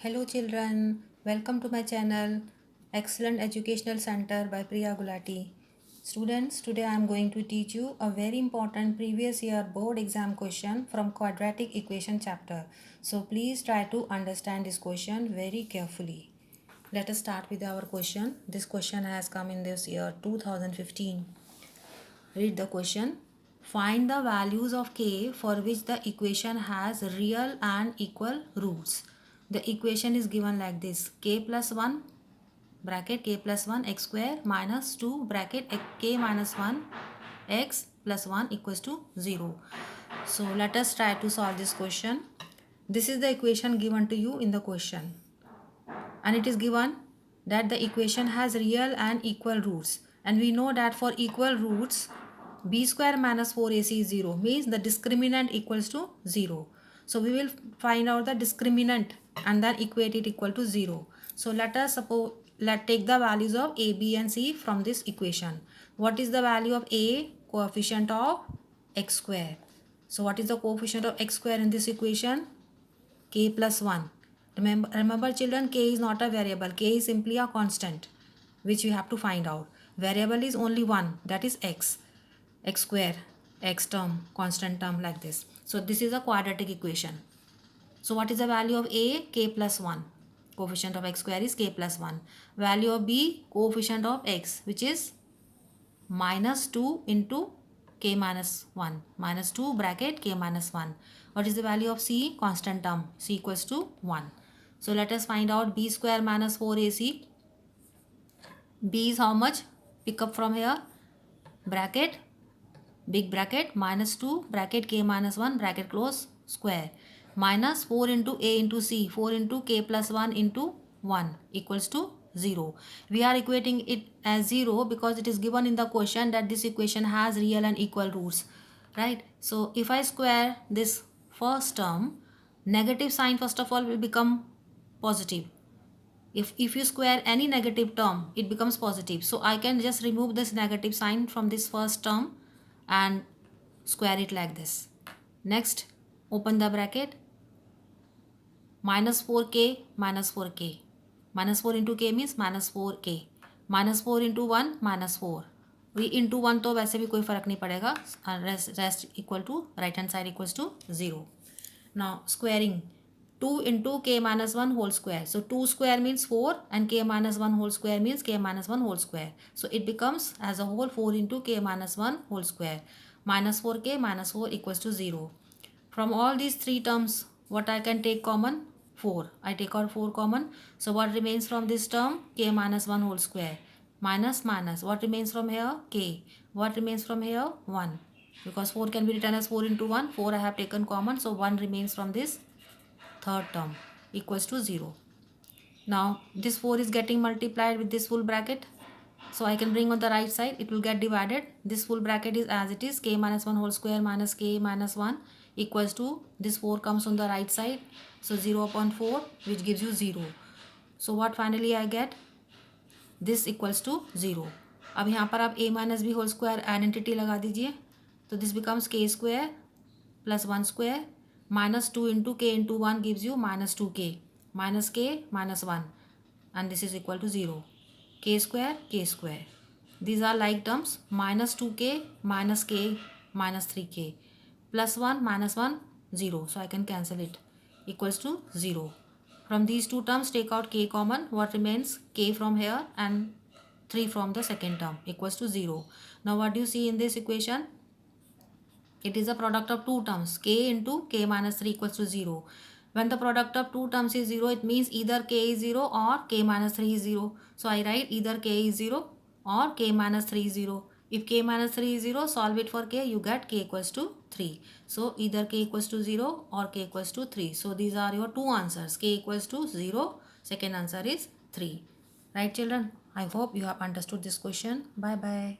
Hello children, welcome to my channel Excellent Educational Center by Priya Gulati. Students, today I am going to teach you a very important previous year board exam question from quadratic equation chapter. So please try to understand this question very carefully. Let us start with our question. This question has come in this year 2015. Read the question. Find the values of k for which the equation has real and equal roots. The equation is given like this. K plus 1 bracket k plus 1 x square minus 2 bracket k minus 1 x plus 1 equals to 0. So let us try to solve this question. This is the equation given to you in the question. And it is given that the equation has real and equal roots. And we know that for equal roots, b square minus 4ac is 0, means the discriminant equals to 0. So we will find out the discriminant and then equate it equal to 0. So let's take the values of a, b and c from this equation. What is the value of a? Coefficient of x square. So what is the coefficient of x square in this equation? K plus 1. Remember children, k is not a variable. K is simply a constant which we have to find out. Variable is only one, that is x. X square, x term, constant term like this. So this is a quadratic equation. So what is the value of a? K plus 1. Coefficient of x square is k plus 1. Value of b? Coefficient of x, which is minus 2 into k minus 1. Minus 2 bracket k minus 1. What is the value of c? Constant term. C equals to 1. So let us find out b square minus 4ac. B is how much? Pick up from here. Bracket, big bracket, minus 2 bracket k minus 1 bracket close square. Minus 4 into a into c. 4 into k plus 1 into 1 equals to 0. We are equating it as 0 because it is given in the question that this equation has real and equal roots. Right? So if I square this first term, negative sign first of all will become positive. If you square any negative term, it becomes positive. So I can just remove this negative sign from this first term and square it like this. Next, open the bracket. Minus 4k minus 4k. Minus 4 into k means minus 4k. Minus 4 into 1 minus 4. We into 1 तो वैसे भी कोई फर्क नहीं पड़ेगा. Rest equal to right hand side equals to 0. Now squaring. 2 into k minus 1 whole square. So 2 square means 4 and k minus 1 whole square means k minus 1 whole square. So it becomes as a whole 4 into k minus 1 whole square. Minus 4k minus 4 equals to 0. From all these three terms, what I can take common? 4. I take out 4 common. So what remains from this term? K minus 1 whole square. Minus minus. What remains from here? K. What remains from here? 1. Because 4 can be written as 4 into 1. 4 I have taken common. So 1 remains from this third term equals to 0. Now this 4 is getting multiplied with this full bracket. So I can bring on the right side. It will get divided. This full bracket is as it is. K minus 1 whole square minus k minus 1 equals to this 4 comes on the right side. So 0 upon 4 which gives you 0. So what finally I get? This equals to 0. अब यहाँ पर आप a minus b whole square identity लगा दीजिए. तो this becomes k square plus 1 square minus 2 into k into 1 gives you minus 2k minus k minus 1 and this is equal to 0. K square, k square. These are like terms. Minus 2k minus k minus 3k plus 1 minus 1 0. So I can cancel it. Equals to 0. From these two terms take out k common. What remains? K from here and 3 from the second term equals to 0. Now what do you see in this equation? It is a product of two terms. K into k minus 3 equals to 0. When the product of two terms is 0, it means either k is 0 or k minus 3 is 0. So I write either k is 0 or k minus 3 is 0. If k minus 3 is 0, solve it for k, you get k equals to 3. So either k equals to 0 or k equals to 3. So these are your two answers. K equals to 0. Second answer is 3. Right children? I hope you have understood this question. Bye bye.